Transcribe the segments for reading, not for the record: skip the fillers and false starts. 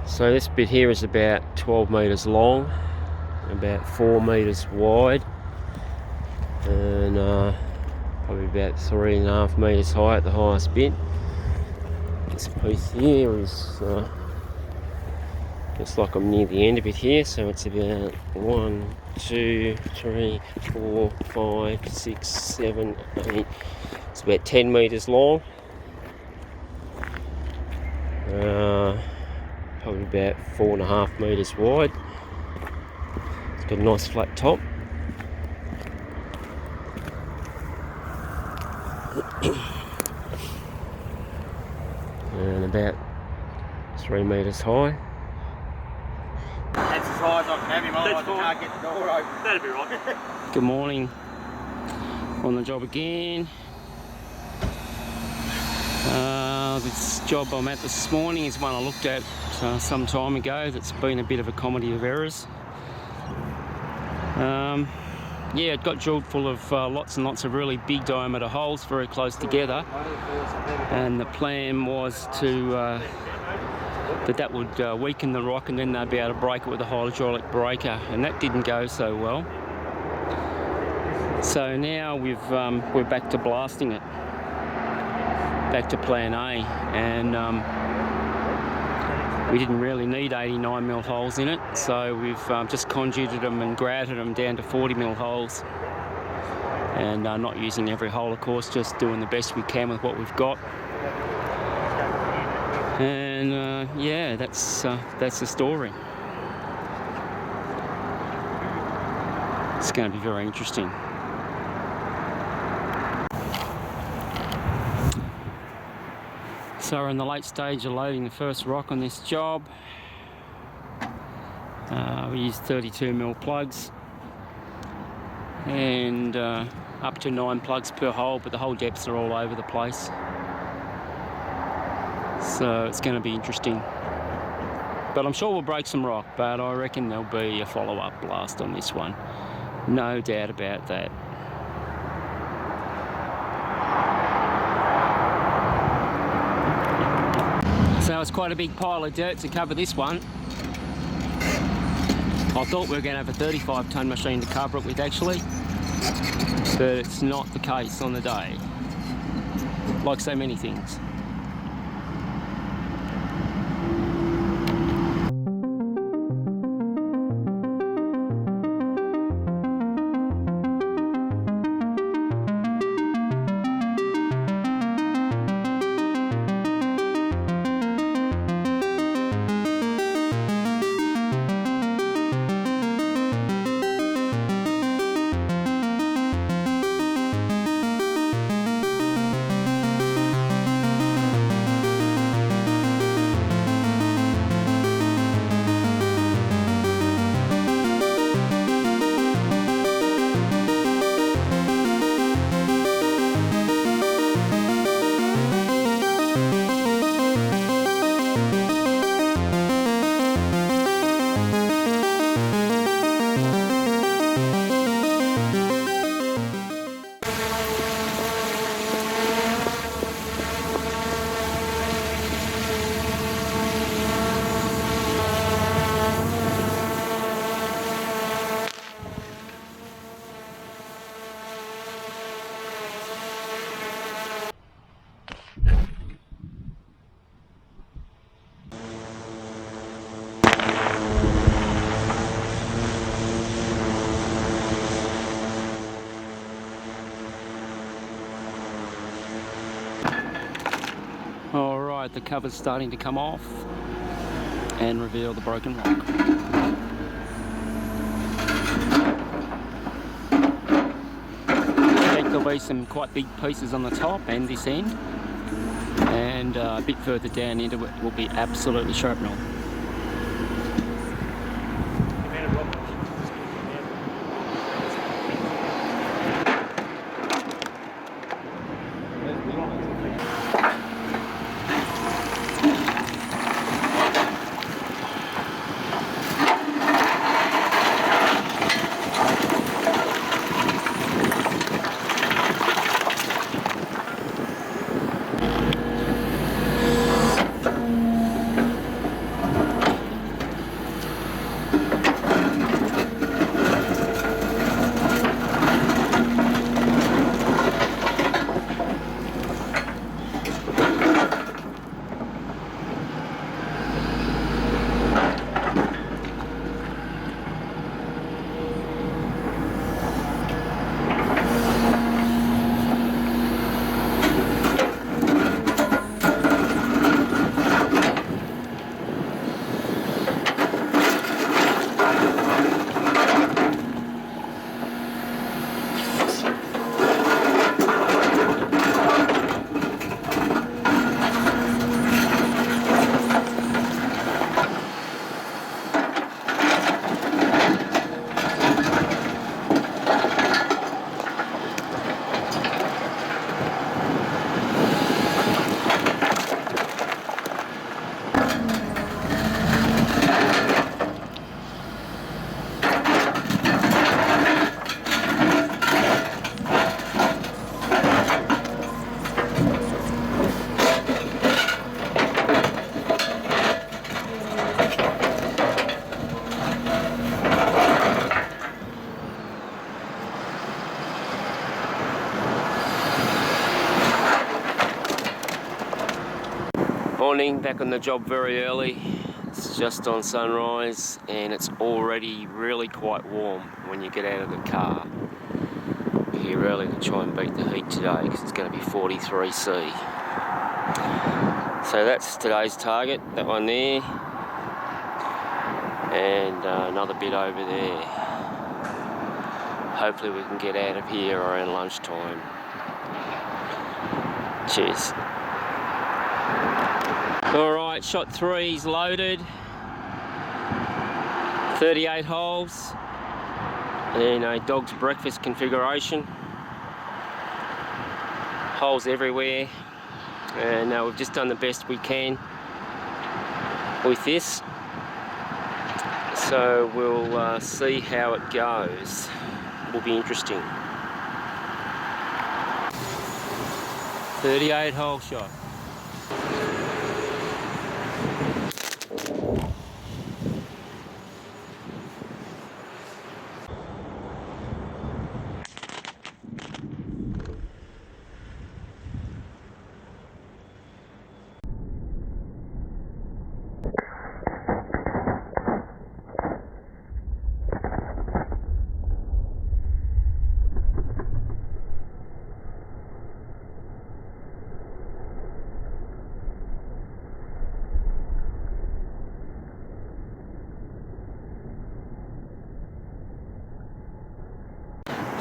So this bit here is about 12 metres long, about 4 metres wide, and probably about 3.5 metres high at the highest bit. This piece here is looks like I'm near the end of it here, so it's about 1, 2, 3, 4, 5, 6, 7, 8. It's about 10 metres long. Probably about 4.5 metres wide. It's got a nice flat top. And about 3 metres high. That's as high as I can have him, otherwise I can't get the door open. That'll be right. Good morning. On the job again. This job I'm at this morning is one I looked at some time ago. That's been a bit of a comedy of errors. Yeah, it got drilled full of lots and lots of really big diameter holes very close together, and the plan was to that would weaken the rock, and then they'd be able to break it with a hydraulic breaker, and that didn't go so well. So now we're back to blasting it, back to plan A, and we didn't really need 89mm holes in it, so we've just conduited them and grouted them down to 40mm holes, and not using every hole, of course, just doing the best we can with what we've got. And yeah, that's the story. It's going to be very interesting. So we're in the late stage of loading the first rock on this job. We use 32mm plugs, and up to 9 plugs per hole, but the hole depths are all over the place. So it's going to be interesting. But I'm sure we'll break some rock, but I reckon there'll be a follow-up blast on this one. No doubt about that. So it's quite a big pile of dirt to cover this one. I thought we were going to have a 35-tonne machine to cover it with, actually, but it's not the case on the day, like so many things. Alright, the cover's starting to come off and reveal the broken rock. I think there'll be some quite big pieces on the top and this end, and a bit further down into it will be absolutely shrapnel. Morning, back on the job very early. It's just on sunrise and it's already really quite warm when you get out of the car. We're here early to try and beat the heat today because it's going to be 43 C. So that's today's target, that one there, and another bit over there. Hopefully we can get out of here around lunchtime. Cheers. Alright, shot 3's loaded. 38 holes. In a dog's breakfast configuration. Holes everywhere. And we've just done the best we can with this. So we'll see how it goes. Will be interesting. 38 hole shot.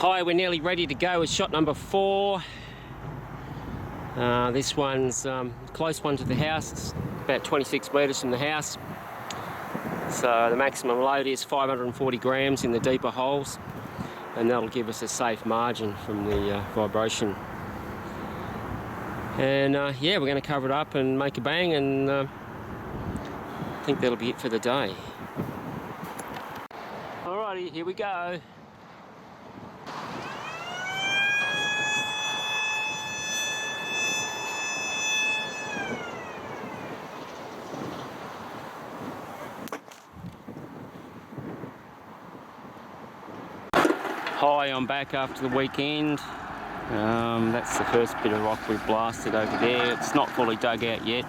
Hi, we're nearly ready to go with shot number 4. This one's a close one to the house. It's about 26 metres from the house. So the maximum load is 540 grams in the deeper holes, and that'll give us a safe margin from the vibration. And yeah, we're going to cover it up and make a bang, and I think that'll be it for the day. Alrighty, here we go. Hi, I'm back after the weekend. That's the first bit of rock we've blasted over there. It's not fully dug out yet.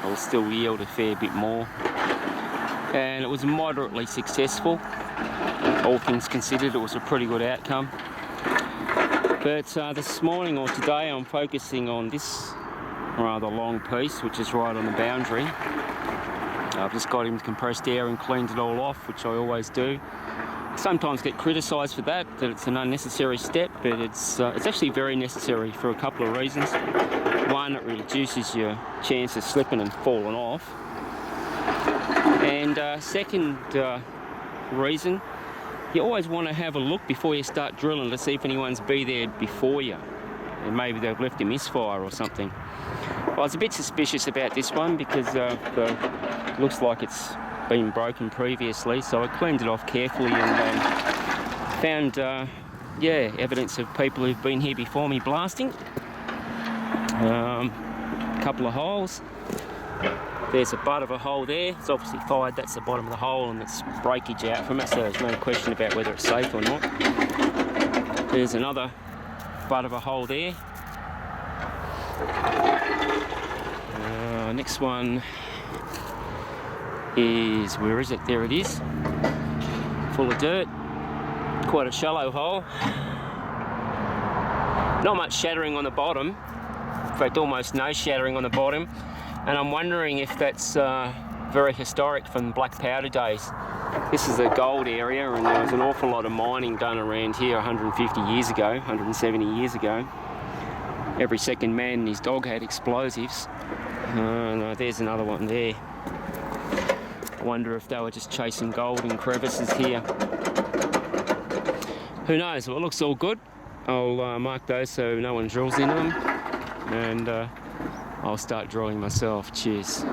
I'll still yield a fair bit more. And it was moderately successful. All things considered, it was a pretty good outcome. But this morning or today I'm focusing on this rather long piece, which is right on the boundary. I've just got into compressed air and cleaned it all off, which I always do. Sometimes get criticised for that it's an unnecessary step, but it's actually very necessary for a couple of reasons. One, it reduces your chance of slipping and falling off. And second reason, you always want to have a look before you start drilling to see if anyone's been there before you. And maybe they've left a misfire or something. I was a bit suspicious about this one because it looks like it's been broken previously, so I cleaned it off carefully and found yeah, evidence of people who've been here before me blasting. A couple of holes. There's a butt of a hole there. It's obviously fired. That's the bottom of the hole, and it's breakage out from it, so there's no question about whether it's safe or not. There's another butt of a hole there. Next one is, where is it? There it is. Full of dirt. Quite a shallow hole. Not much shattering on the bottom. In fact, almost no shattering on the bottom. And I'm wondering if that's very historic from black powder days. This is a gold area, and there was an awful lot of mining done around here 150 years ago, 170 years ago. Every second man and his dog had explosives. No, there's another one there. I wonder if they were just chasing gold in crevices here. Who knows? Well, it looks all good. I'll mark those so no one drills into them, and I'll start drilling myself. Cheers.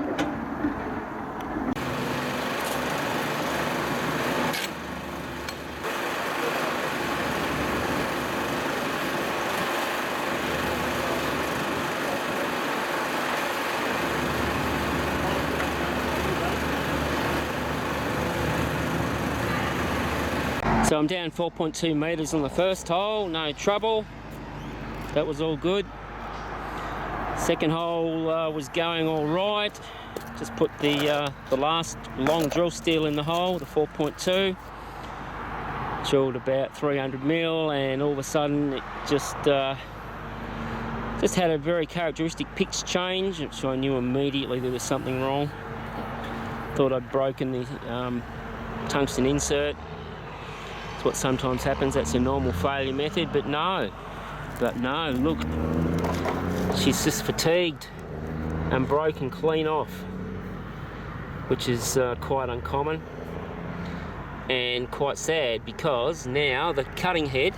So I'm down 4.2 metres on the first hole, no trouble. That was all good. Second hole was going all right. Just put the last long drill steel in the hole, the 4.2. Drilled about 300 mil, and all of a sudden it just had a very characteristic pitch change, which I knew immediately there was something wrong. Thought I'd broken the tungsten insert. It's what sometimes happens. That's a normal failure method, but no, look, she's just fatigued and broken clean off, which is quite uncommon and quite sad, because now the cutting head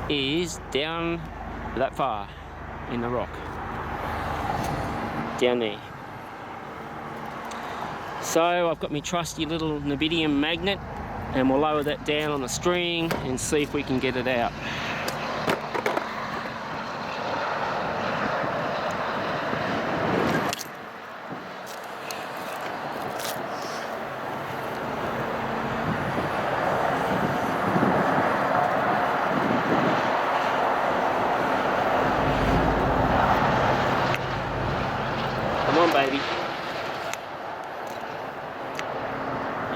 is down that far in the rock, down there. So I've got my trusty little neodymium magnet, and we'll lower that down on the string and see if we can get it out. Come on, baby.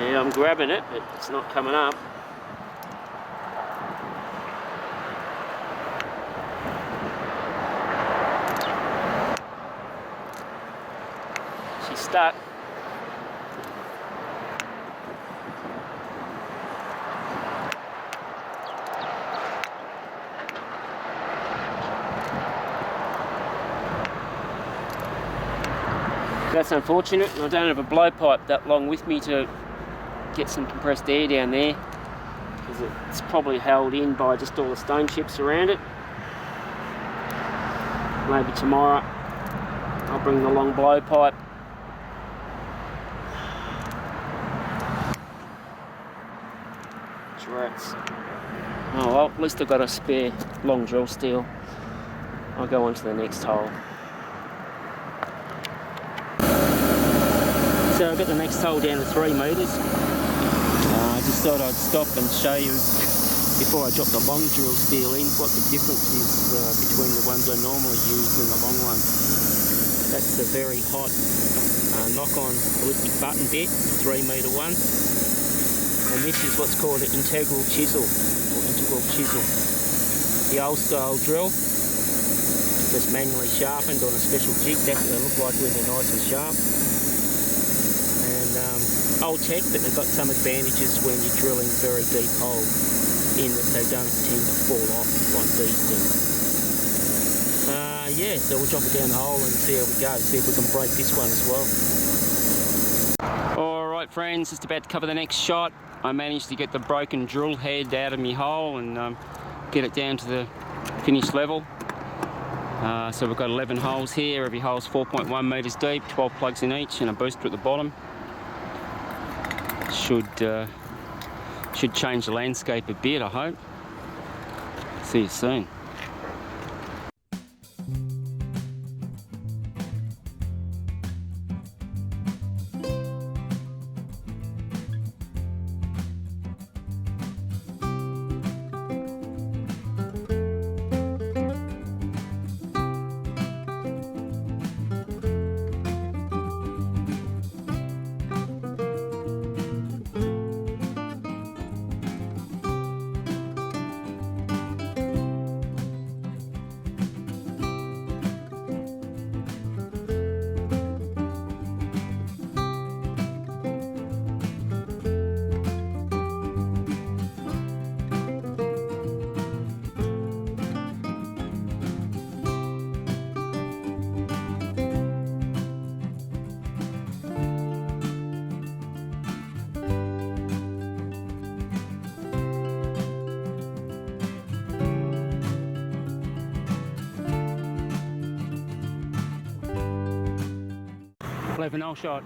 Yeah, I'm grabbing it, but it's not coming up. She's stuck. That's unfortunate, and I don't have a blowpipe that long with me to get some compressed air down there, because it's probably held in by just all the stone chips around it. Maybe tomorrow I'll bring the long blowpipe. Rats. Oh well, at least I've got a spare long drill steel. I'll go on to the next hole. So I've got the next hole down to 3 metres. I just thought I'd stop and show you, before I drop the long drill steel in, what the difference is between the ones I normally use and the long ones. That's the very hot knock-on ballistic button bit, 3 metre one. And this is what's called an integral chisel, or integral chisel. The old style drill, just manually sharpened on a special jig. That's what they look like when they're nice and sharp. And old tech, but they've got some advantages when you're drilling very deep holes, in that they don't tend to fall off like these things. Yeah, so we'll drop it down the hole and see how we go, see if we can break this one as well. Alright friends, just about to cover the next shot. I managed to get the broken drill head out of my hole and get it down to the finished level. So we've got 11 holes here. Every hole's 4.1 metres deep, 12 plugs in each, and a booster at the bottom. Should change the landscape a bit, I hope. See you soon. Clever null shot.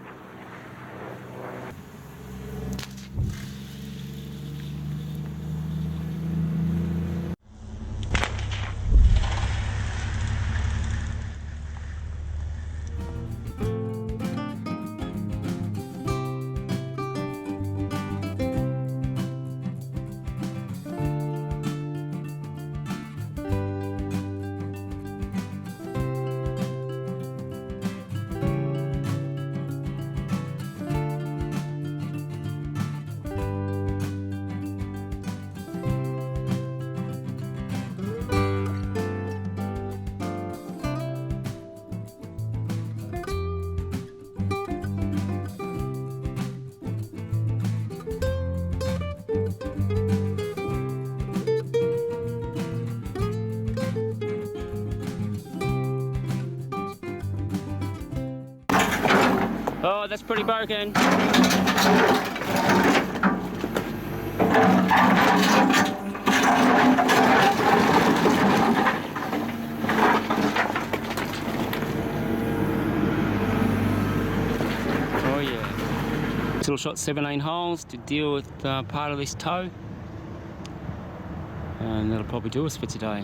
that's pretty broken. Oh yeah. Still shot 17 holes to deal with part of this toe. And that'll probably do us for today.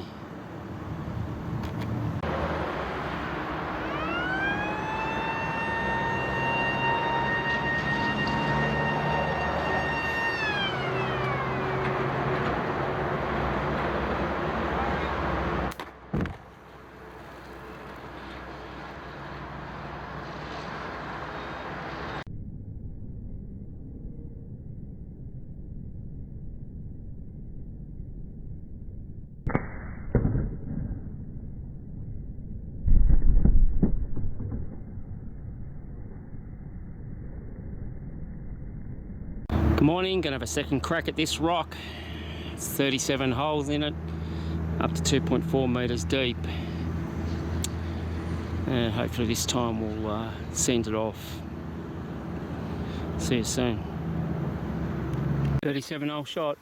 Good morning, gonna have a second crack at this rock. It's 37 holes in it, up to 2.4 meters deep. And hopefully this time we'll send it off. See you soon. 37 hole shot.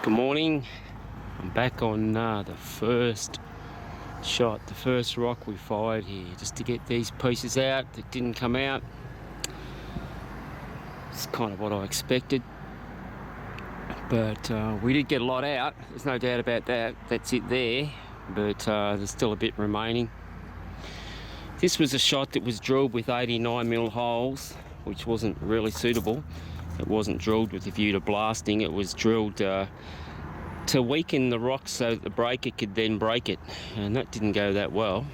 Good morning. I'm back on the first shot, the first rock we fired here, just to get these pieces out that didn't come out. It's kind of what I expected, but we did get a lot out, there's no doubt about that. That's it there, but there's still a bit remaining. This was a shot that was drilled with 89mm holes, which wasn't really suitable. It wasn't drilled with a view to blasting, it was drilled to weaken the rock so that the breaker could then break it, and that didn't go that well.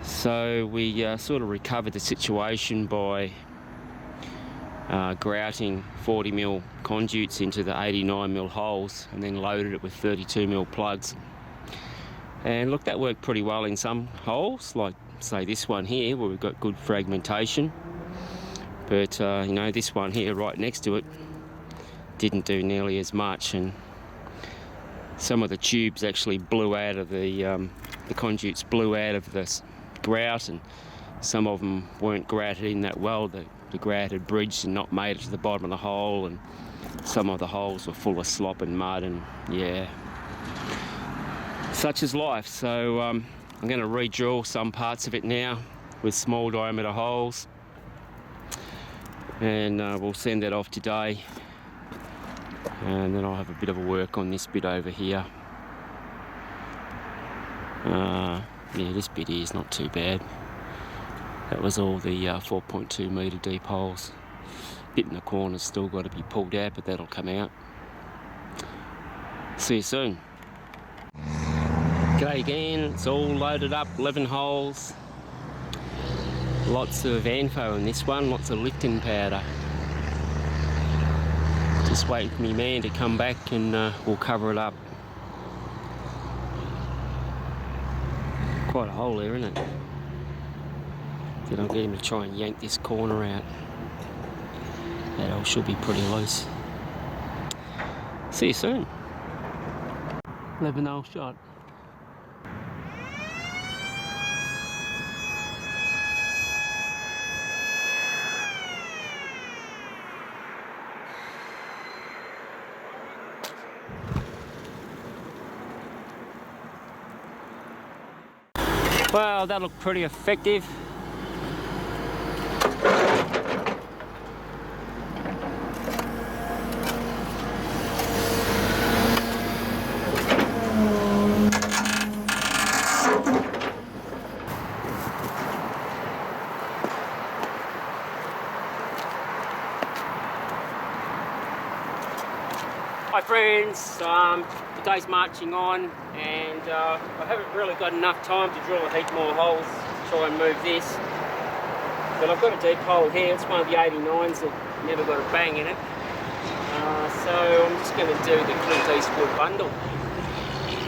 So we sort of recovered the situation by grouting 40mm conduits into the 89mm holes and then loaded it with 32mm plugs. And look, that worked pretty well in some holes, like say this one here where we've got good fragmentation. But you know, this one here right next to it didn't do nearly as much, and some of the tubes actually blew out of the conduits blew out of the grout, and some of them weren't grouted in that well. The grout had bridged and not made it to the bottom of the hole, and some of the holes were full of slop and mud, and yeah, such is life. So I'm going to re-drill some parts of it now with small diameter holes, and we'll send that off today, and then I'll have a bit of a work on this bit over here. Yeah, this bit here is not too bad. That was all the 4.2 metre deep holes. Bit in the corner's still got to be pulled out, but that'll come out. See you soon. G'day again, it's all loaded up, 11 holes. Lots of ANFO in this one, lots of lictin powder. Just waiting for me man to come back and we'll cover it up. Quite a hole there, isn't it? Then I'll get him to try and yank this corner out. That all should be pretty loose. See you soon. 11 hole shot. Well, that looked pretty effective. Hi friends, the day's marching on, and I haven't really got enough time to drill a heap more holes to try and move this. But I've got a deep hole here, it's one of the 89s that never got a bang in it. So I'm just going to do the Clint Eastwood bundle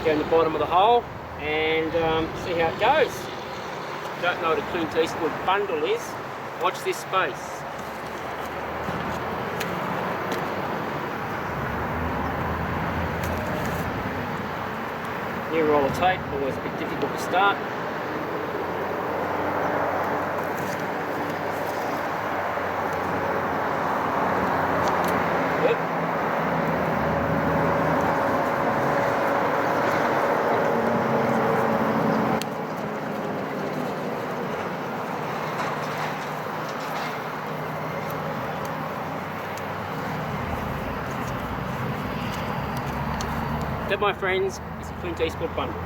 down the bottom of the hole and see how it goes. If you don't know what a Clint Eastwood bundle is, watch this space. New roll of tape, always a bit difficult to start. Yep. That, my friends, is a Clint Eastwood bundle.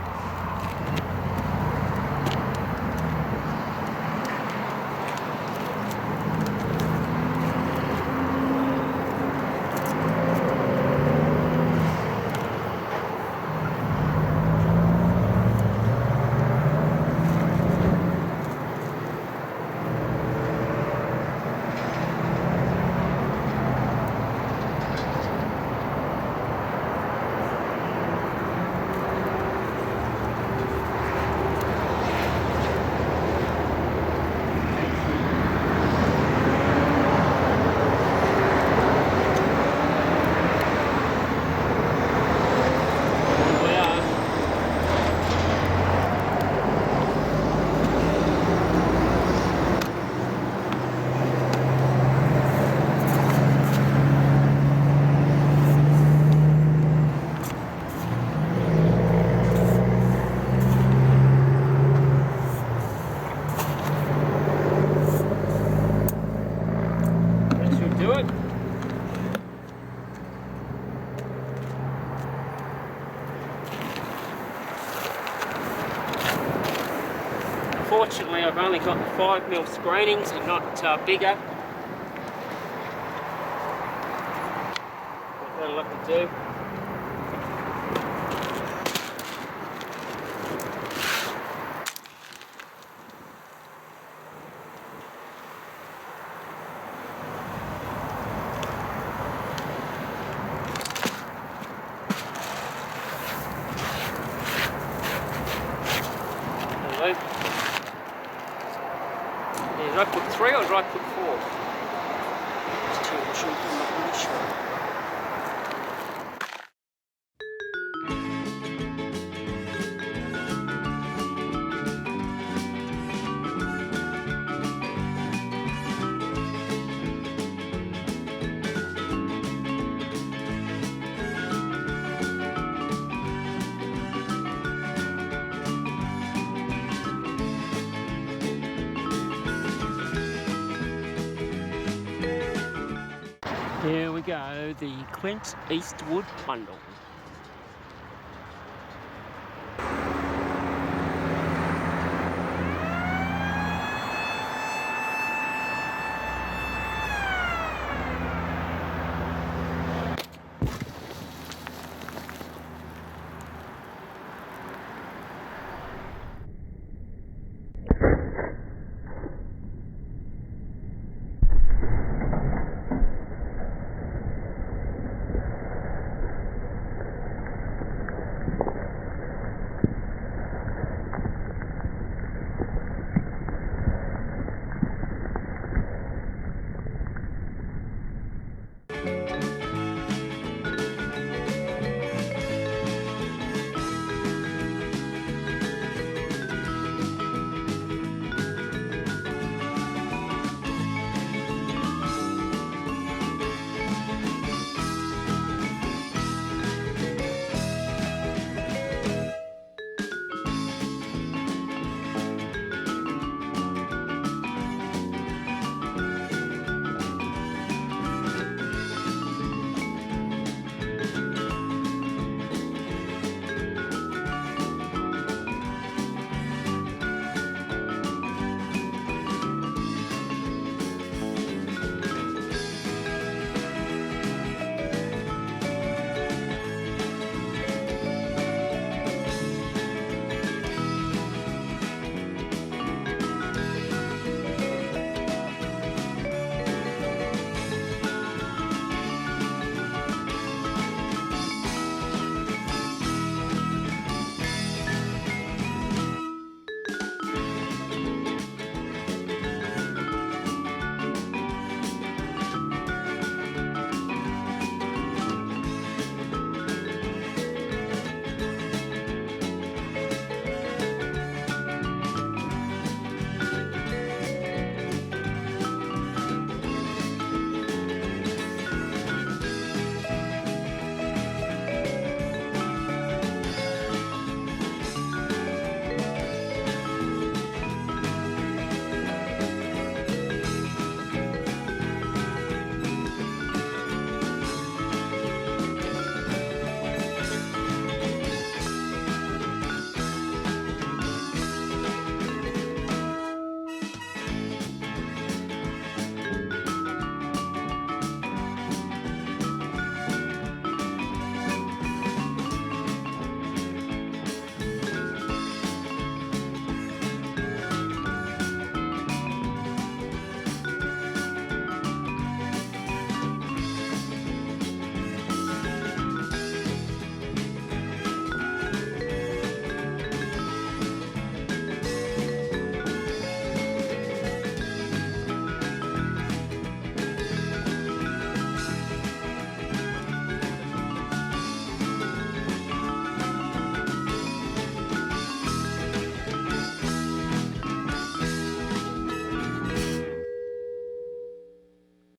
Unfortunately, I've only got 5mm screenings and not bigger. But that'll have to do. Did I put 3 or did I put 4? Just check, I should have done that really sure. Here we go, the Quint Eastwood bundle.